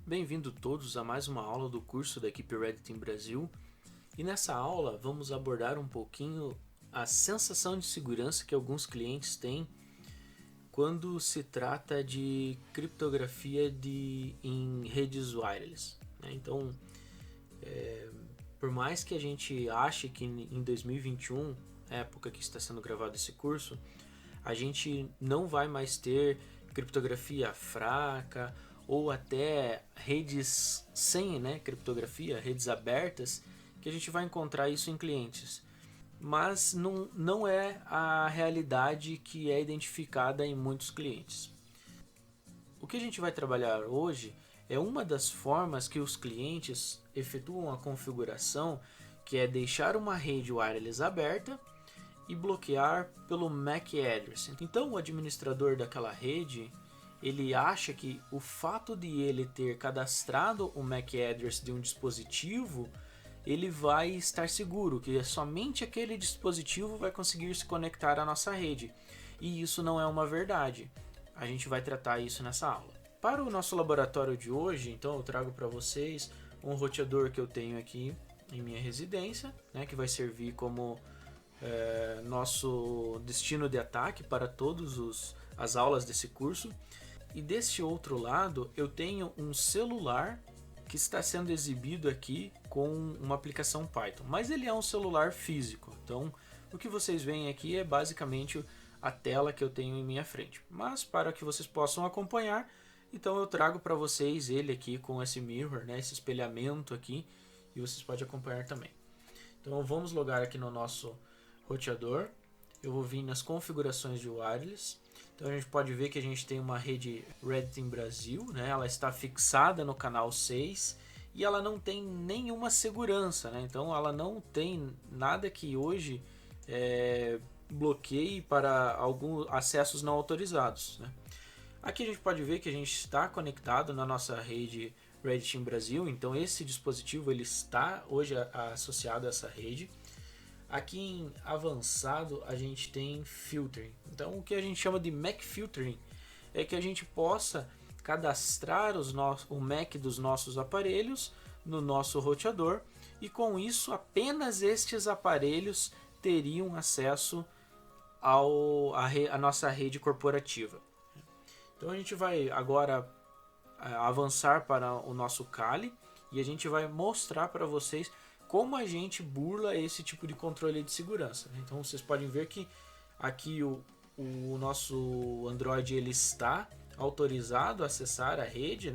Bem-vindo todos a mais uma aula do curso da equipe Red Team Brasil. E nessa aula vamos abordar um pouquinho a sensação de segurança que alguns clientes têm quando se trata de criptografia em redes wireless. Então, por mais que a gente ache que em 2021, época que está sendo gravado esse curso, a gente não vai mais ter criptografia fraca ou até redes sem criptografia, redes abertas, que a gente vai encontrar isso em clientes. Mas não é a realidade que é identificada em muitos clientes. O que a gente vai trabalhar hoje é uma das formas que os clientes efetuam a configuração, que é deixar uma rede wireless aberta e bloquear pelo MAC address. Então o administrador daquela rede, ele acha que o fato de ele ter cadastrado o MAC address de um dispositivo, ele vai estar seguro, que somente aquele dispositivo vai conseguir se conectar à nossa rede. E isso não é uma verdade. A gente vai tratar isso nessa aula. Para o nosso laboratório de hoje, então eu trago para vocês um roteador que eu tenho aqui em minha residência, que vai servir como nosso destino de ataque para todas as aulas desse curso. E deste outro lado eu tenho um celular que está sendo exibido aqui com uma aplicação Python, mas ele é um celular físico, então o que vocês veem aqui é basicamente a tela que eu tenho em minha frente, mas para que vocês possam acompanhar, então eu trago para vocês ele aqui com esse mirror, esse espelhamento aqui, e vocês podem acompanhar também. Então vamos logar aqui no nosso roteador, eu vou vir nas configurações de wireless. Então a gente pode ver que a gente tem uma rede Red Team Brasil, ela está fixada no canal 6 e ela não tem nenhuma segurança, então ela não tem nada que hoje bloqueie para alguns acessos não autorizados. Aqui a gente pode ver que a gente está conectado na nossa rede Red Team Brasil, então esse dispositivo ele está hoje associado a essa rede. Aqui em avançado a gente tem filtering. Então o que a gente chama de MAC filtering é que a gente possa cadastrar o MAC dos nossos aparelhos no nosso roteador e com isso apenas estes aparelhos teriam acesso à nossa rede corporativa. Então a gente vai agora avançar para o nosso Kali e a gente vai mostrar para vocês como a gente burla esse tipo de controle de segurança. Então vocês podem ver que aqui o nosso Android ele está autorizado a acessar a rede,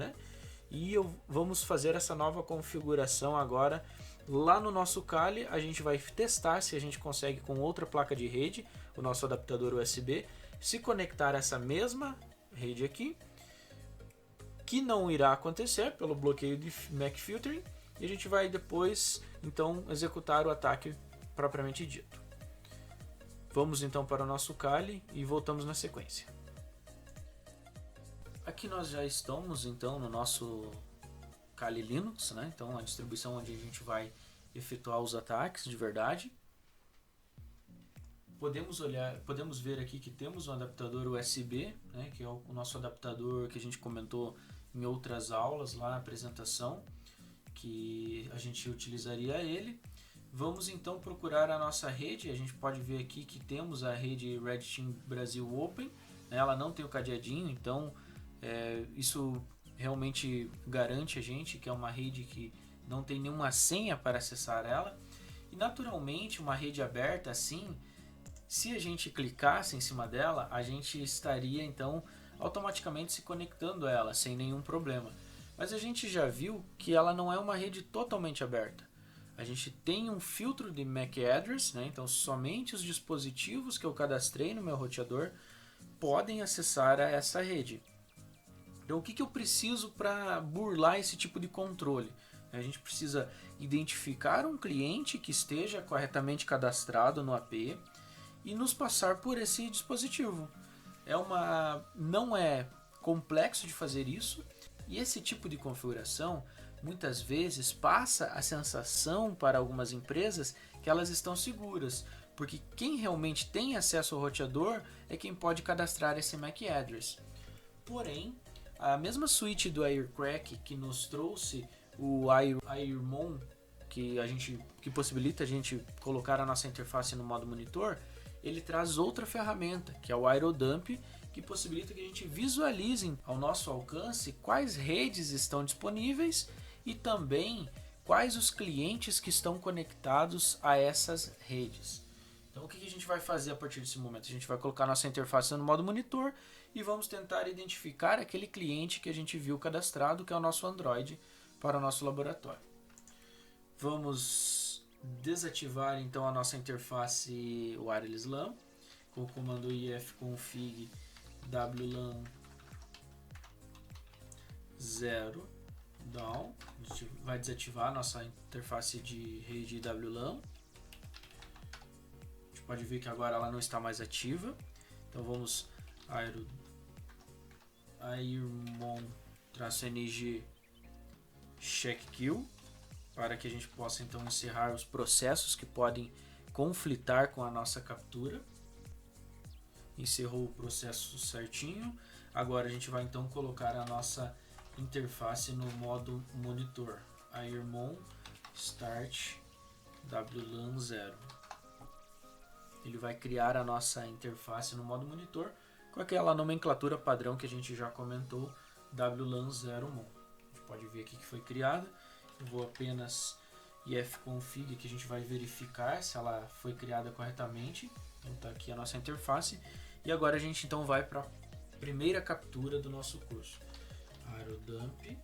e vamos fazer essa nova configuração agora lá no nosso Kali. A gente vai testar se a gente consegue com outra placa de rede, o nosso adaptador USB, se conectar a essa mesma rede aqui, que não irá acontecer pelo bloqueio de MAC filtering. E a gente vai depois então executar o ataque propriamente dito. Vamos então para o nosso Kali e voltamos na sequência. Aqui nós já estamos então no nosso Kali Linux, então a distribuição onde a gente vai efetuar os ataques de verdade. Podemos ver aqui que temos um adaptador USB, que é o nosso adaptador que a gente comentou em outras aulas lá na apresentação, que a gente utilizaria ele. Vamos então procurar a nossa rede. A gente pode ver aqui que temos a rede Red Team Brasil Open, ela não tem o cadeadinho, então isso realmente garante a gente que é uma rede que não tem nenhuma senha para acessar ela. E naturalmente uma rede aberta assim, se a gente clicasse em cima dela, a gente estaria então automaticamente se conectando a ela sem nenhum problema. Mas a gente já viu que ela não é uma rede totalmente aberta. A gente tem um filtro de MAC address, então somente os dispositivos que eu cadastrei no meu roteador podem acessar a essa rede. Então o que eu preciso para burlar esse tipo de controle? A gente precisa identificar um cliente que esteja corretamente cadastrado no AP e nos passar por esse dispositivo. Não é complexo de fazer isso. E esse tipo de configuração muitas vezes passa a sensação para algumas empresas que elas estão seguras, porque quem realmente tem acesso ao roteador é quem pode cadastrar esse MAC address. Porém, A mesma suíte do Aircrack que nos trouxe o Airmon, que possibilita a gente colocar a nossa interface no modo monitor, ele traz outra ferramenta, que é o Aerodump, que possibilita que a gente visualize ao nosso alcance quais redes estão disponíveis e também quais os clientes que estão conectados a essas redes. Então o que a gente vai fazer a partir desse momento? A gente vai colocar nossa interface no modo monitor e vamos tentar identificar aquele cliente que a gente viu cadastrado, que é o nosso Android, para o nosso laboratório. Vamos desativar então a nossa interface Wireless LAN com o comando ifconfig wlan 0 down. A gente vai desativar a nossa interface de rede WLAN. A gente pode ver que agora ela não está mais ativa. Então vamos airmon-ng check kill para que a gente possa então encerrar os processos que podem conflitar com a nossa captura. Encerrou o processo certinho. Agora a gente vai então colocar a nossa interface no modo monitor. Airmon start wlan 0. Ele vai criar a nossa interface no modo monitor com aquela nomenclatura padrão que a gente já comentou, wlan 0 mon. A gente pode ver aqui que foi criada. Eu vou apenas ifconfig, que a gente vai verificar se ela foi criada corretamente. Então está aqui a nossa interface. E agora a gente então vai para a primeira captura do nosso curso. Aerodump-ng.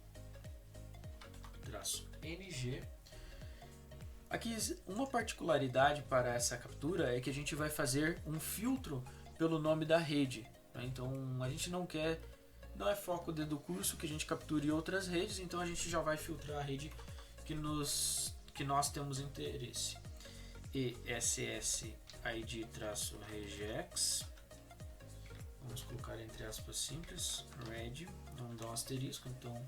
Aqui uma particularidade para essa captura é que a gente vai fazer um filtro pelo nome da rede. Né? Então a gente não é foco do curso que a gente capture outras redes, então a gente já vai filtrar a rede que nós temos interesse. ESSID-regex. Vamos colocar entre aspas simples, red, não dá um asterisco. Então,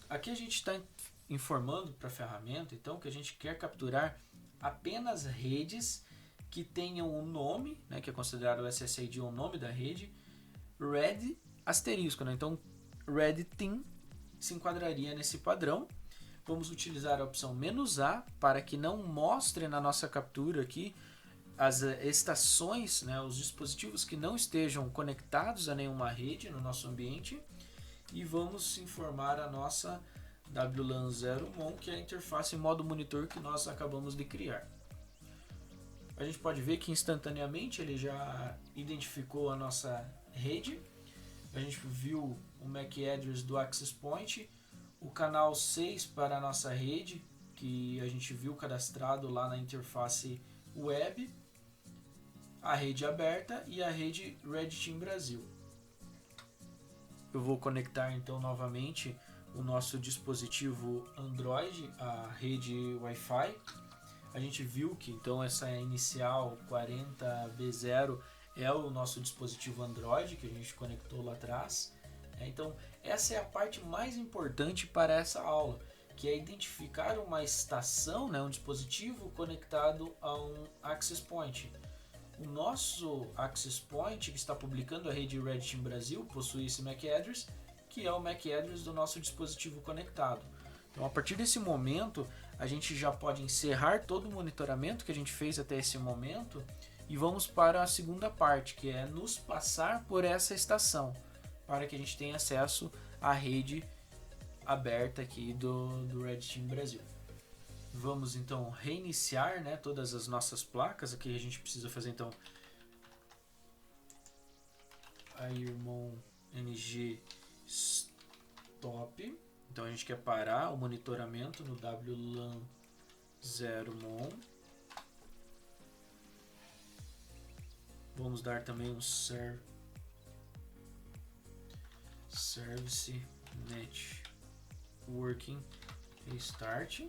aqui a gente está informando para a ferramenta então que a gente quer capturar apenas redes que tenham um nome, né, que é considerado o SSID o nome da rede, red asterisco, né? Então red team se enquadraria nesse padrão. Vamos utilizar a opção "-a" para que não mostre na nossa captura aqui as estações, né, os dispositivos que não estejam conectados a nenhuma rede no nosso ambiente, e vamos informar a nossa wlan 0 mon, que é a interface em modo monitor que nós acabamos de criar. A gente pode ver que instantaneamente ele já identificou a nossa rede. A gente viu o MAC address do access point, o canal 6 para a nossa rede, que a gente viu cadastrado lá na interface web, a rede aberta e a rede Red Team Brasil. Eu vou conectar então novamente o nosso dispositivo Android à rede Wi-Fi. A gente viu que então essa inicial 40B0 é o nosso dispositivo Android que a gente conectou lá atrás. Então essa é a parte mais importante para essa aula, que é identificar uma estação, né, um dispositivo conectado a um access point. O nosso access point que está publicando a rede Red Team Brasil possui esse MAC address, que é o MAC address do nosso dispositivo conectado. Então a partir desse momento a gente já pode encerrar todo o monitoramento que a gente fez até esse momento e vamos para a segunda parte, que é nos passar por essa estação, para que a gente tenha acesso à rede aberta aqui do Red Team Brasil. Vamos então reiniciar, né, todas as nossas placas. Aqui a gente precisa fazer então airmon ng stop. Então a gente quer parar o monitoramento no wlan 0 mon. Vamos dar também um service networking restart.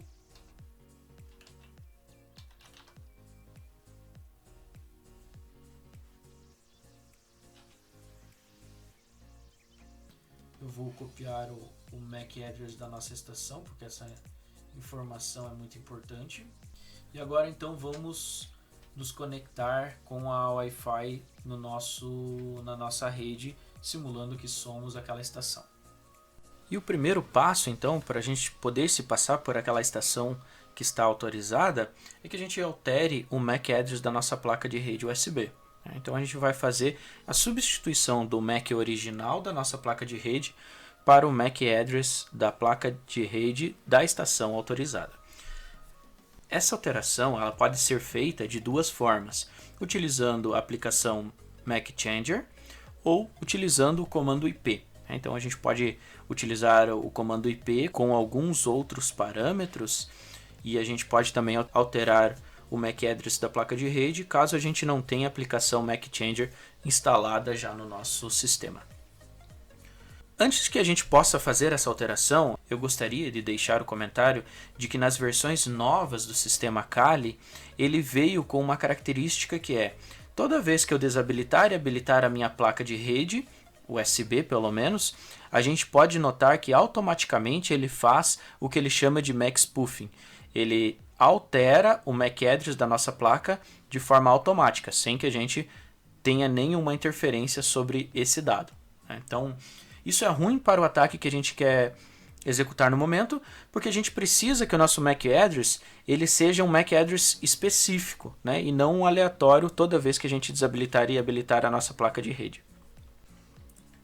Eu vou copiar o MAC address da nossa estação, porque essa informação é muito importante. E agora então vamos nos conectar com a Wi-Fi na nossa rede, simulando que somos aquela estação. E o primeiro passo, então, para a gente poder se passar por aquela estação que está autorizada, é que a gente altere o MAC address da nossa placa de rede USB. Então a gente vai fazer a substituição do MAC original da nossa placa de rede para o MAC address da placa de rede da estação autorizada. Essa alteração ela pode ser feita de duas formas, utilizando a aplicação MAC Changer ou utilizando o comando IP. Então a gente pode utilizar o comando IP com alguns outros parâmetros e a gente pode também alterar o MAC address da placa de rede caso a gente não tenha a aplicação MAC Changer instalada já no nosso sistema. Antes que a gente possa fazer essa alteração, eu gostaria de deixar o comentário de que nas versões novas do sistema Kali, ele veio com uma característica que é, toda vez que eu desabilitar e habilitar a minha placa de rede, USB pelo menos, a gente pode notar que automaticamente ele faz o que ele chama de MAC spoofing. Ele altera o MAC address da nossa placa de forma automática, sem que a gente tenha nenhuma interferência sobre esse dado. Então, isso é ruim para o ataque que a gente quer executar no momento, porque a gente precisa que o nosso MAC address ele seja um MAC address específico, né, e não um aleatório toda vez que a gente desabilitar e habilitar a nossa placa de rede.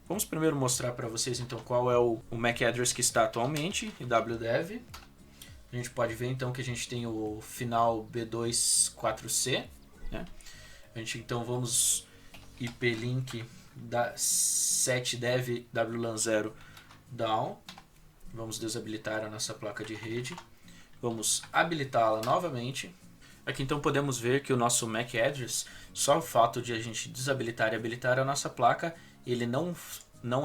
Vamos primeiro mostrar para vocês então qual é o MAC address que está atualmente em wdev. A gente pode ver então que a gente tem o final B24C, né? A gente então vamos IP link da 7dev wlan 0 down. Vamos desabilitar a nossa placa de rede. Vamos habilitá-la novamente. Aqui então podemos ver que o nosso MAC address, só o fato de a gente desabilitar e habilitar a nossa placa, ele não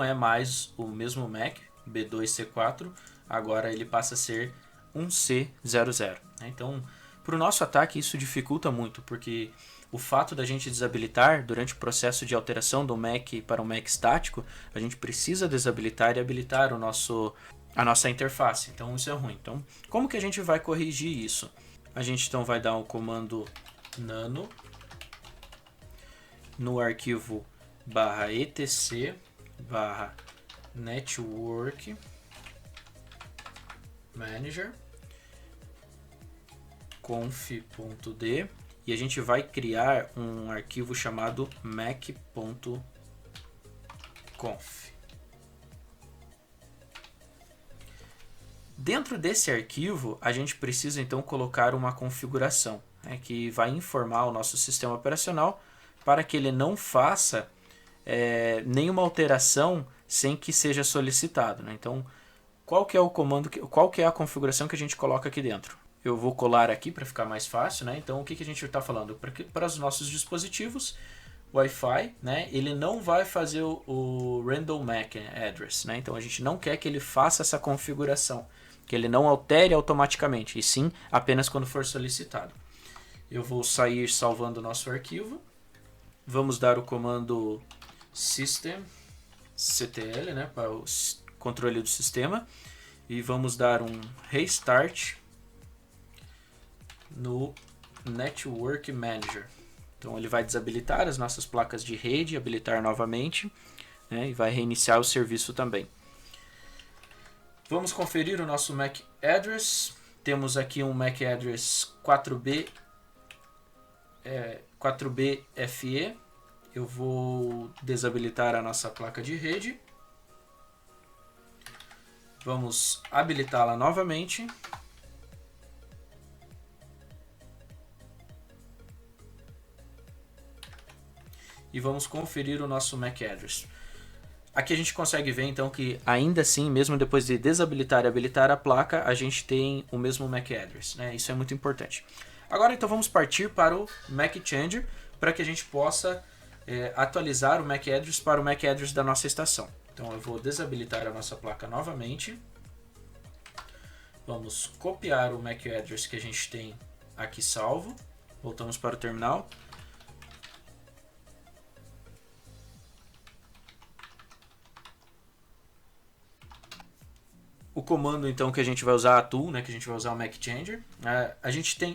é mais o mesmo MAC, B2C4, agora ele passa a ser 1C00. Então, para o nosso ataque isso dificulta muito, porque o fato da gente desabilitar durante o processo de alteração do MAC para um MAC estático, a gente precisa desabilitar e habilitar a nossa interface, então isso é ruim. Então, como que a gente vai corrigir isso? A gente então vai dar um comando nano no arquivo /etc /network manager conf.d e a gente vai criar um arquivo chamado mac.conf. Dentro desse arquivo, a gente precisa então colocar uma configuração, né, que vai informar o nosso sistema operacional para que ele não faça nenhuma alteração sem que seja solicitado, né? Então, qual que é o comando, qual que é a configuração que a gente coloca aqui dentro? Eu vou colar aqui para ficar mais fácil, né? Então, o que a gente está falando? Para os nossos dispositivos Wi-Fi, né? Ele não vai fazer o random MAC address, né? Então, a gente não quer que ele faça essa configuração, que ele não altere automaticamente, e sim apenas quando for solicitado. Eu vou sair salvando o nosso arquivo. Vamos dar o comando systemctl, né, para o controle do sistema, e vamos dar um restart no Network Manager. Então ele vai desabilitar as nossas placas de rede, habilitar novamente, né, e vai reiniciar o serviço também. Vamos conferir o nosso MAC address. Temos aqui um MAC address 4BFE. Eu vou desabilitar a nossa placa de rede. Vamos habilitá-la novamente. E vamos conferir o nosso MAC address. Aqui a gente consegue ver então que ainda assim, mesmo depois de desabilitar e habilitar a placa, a gente tem o mesmo MAC address, né? Isso é muito importante. Agora então vamos partir para o MAC Changer para que a gente possa atualizar o MAC address para o MAC address da nossa estação. Então eu vou desabilitar a nossa placa novamente. Vamos copiar o MAC address que a gente tem aqui salvo. Voltamos para o terminal. o comando então que a gente vai usar, a tool, né, que a gente vai usar o Mac Changer,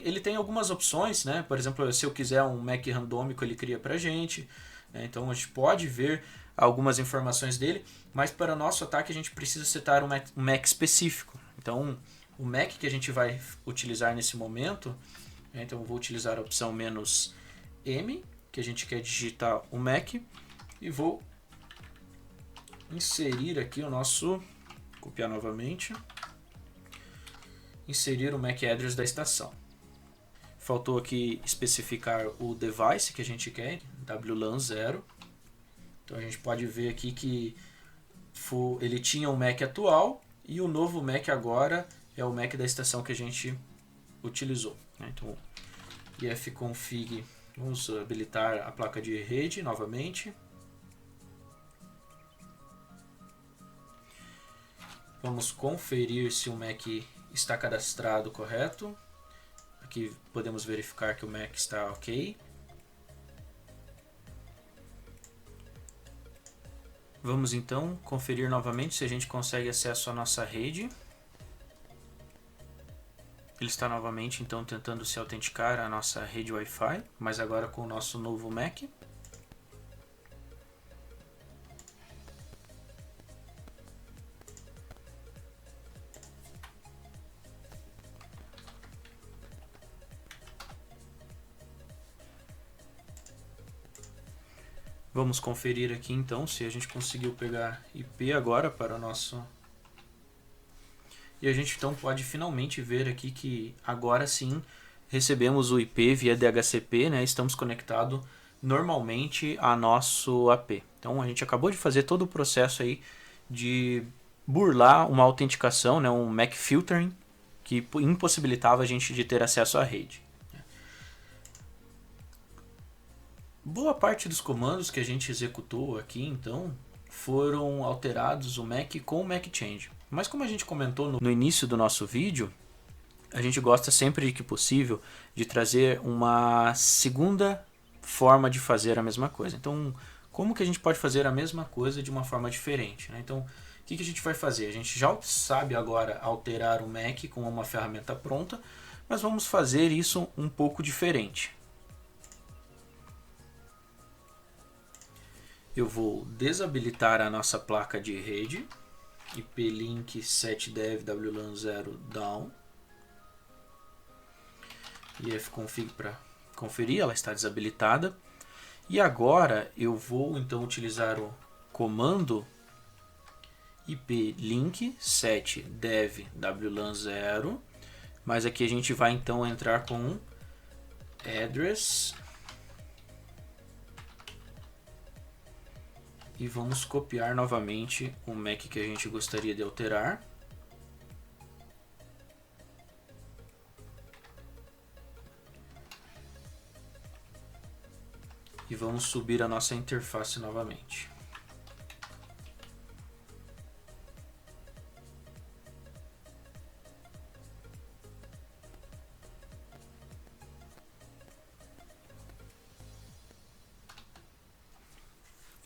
ele tem algumas opções, né? Por exemplo, se eu quiser um Mac randômico, ele cria pra gente, né? Então a gente pode ver algumas informações dele, mas para o nosso ataque a gente precisa setar um Mac específico. Então o Mac que a gente vai utilizar nesse momento, né? Então eu vou utilizar a opção "-m", que a gente quer digitar o Mac, e vou inserir aqui o nosso... Copiar novamente. Inserir o MAC address da estação. Faltou aqui especificar o device que a gente quer, WLAN 0. Então a gente pode ver aqui que ele tinha o MAC atual e o novo MAC agora é o MAC da estação que a gente utilizou. Então, ifconfig, vamos habilitar a placa de rede novamente. Vamos conferir se o Mac está cadastrado correto. Aqui podemos verificar que o Mac está ok. Vamos então conferir novamente se a gente consegue acesso à nossa rede. Ele está novamente então tentando se autenticar à nossa rede Wi-Fi, mas agora com o nosso novo Mac. Vamos conferir aqui então se a gente conseguiu pegar IP agora para o nosso... E a gente então pode finalmente ver aqui que agora sim recebemos o IP via DHCP, né? Estamos conectados normalmente a nosso AP. Então a gente acabou de fazer todo o processo aí de burlar uma autenticação, né? Um MAC filtering, que impossibilitava a gente de ter acesso à rede. Boa parte dos comandos que a gente executou aqui, então, foram alterados o Mac com o Mac Change. Mas como a gente comentou no início do nosso vídeo, a gente gosta sempre que possível de trazer uma segunda forma de fazer a mesma coisa. Então, como que a gente pode fazer a mesma coisa de uma forma diferente, né? Então, o que a gente vai fazer? A gente já sabe agora alterar o Mac com uma ferramenta pronta, mas vamos fazer isso um pouco diferente. Eu vou desabilitar a nossa placa de rede, IP-link 7dev WLAN 0 down, ifconfig para conferir, ela está desabilitada. E agora eu vou então utilizar o comando IP-link 7dev WLAN 0, mas aqui a gente vai então entrar com um address e vamos copiar novamente o MAC que a gente gostaria de alterar. E vamos subir a nossa interface novamente.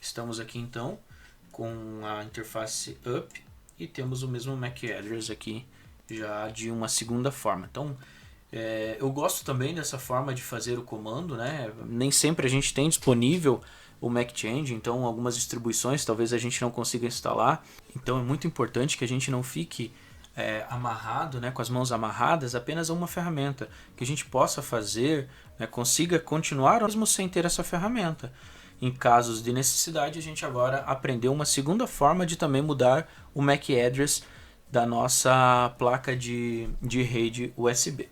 Estamos aqui então com a interface up e temos o mesmo MAC address aqui já de uma segunda forma. Então eu gosto também dessa forma de fazer o comando, né? Nem sempre a gente tem disponível o Mac Change, então algumas distribuições talvez a gente não consiga instalar. Então é muito importante que a gente não fique amarrado, né, com as mãos amarradas apenas a uma ferramenta, que a gente possa fazer, né, consiga continuar mesmo sem ter essa ferramenta. Em casos de necessidade, a gente agora aprendeu uma segunda forma de também mudar o MAC address da nossa placa de rede USB.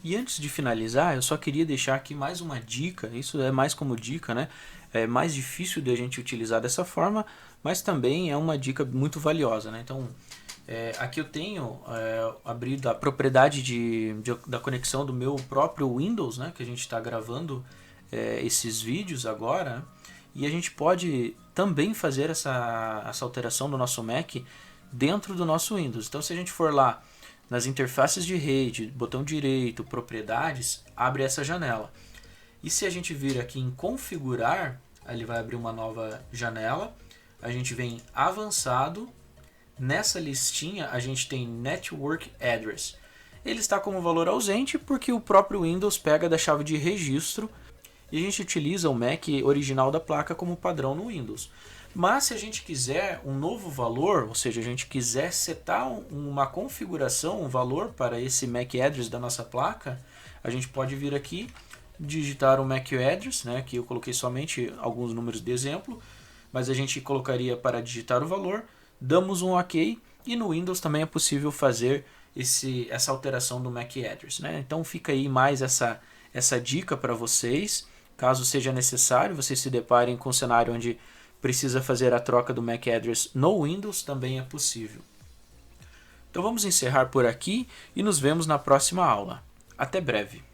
E antes de finalizar, eu só queria deixar aqui mais uma dica, isso é mais como dica, né? É mais difícil de a gente utilizar dessa forma, mas também é uma dica muito valiosa, né? Então, aqui eu tenho abrido a propriedade da conexão do meu próprio Windows, né? Que a gente está gravando esses vídeos agora, e a gente pode também fazer essa alteração do nosso Mac dentro do nosso Windows. Então, se a gente for lá nas interfaces de rede, botão direito, propriedades, abre essa janela. E se a gente vir aqui em configurar, ele vai abrir uma nova janela. A gente vem em avançado, Nessa listinha a gente tem Network Address. Ele está como valor ausente porque o próprio Windows pega da chave de registro e a gente utiliza o MAC original da placa como padrão no Windows. Mas se a gente quiser um novo valor, ou seja, a gente quiser setar uma configuração, um valor para esse MAC address da nossa placa, a gente pode vir aqui, digitar o MAC address, né, que eu coloquei somente alguns números de exemplo, mas a gente colocaria para digitar o valor, damos um OK e no Windows também é possível fazer essa alteração do MAC address. Né? Então fica aí mais essa dica para vocês. Caso seja necessário, vocês se deparem com um cenário onde precisa fazer a troca do MAC address no Windows, também é possível. Então vamos encerrar por aqui e nos vemos na próxima aula. Até breve!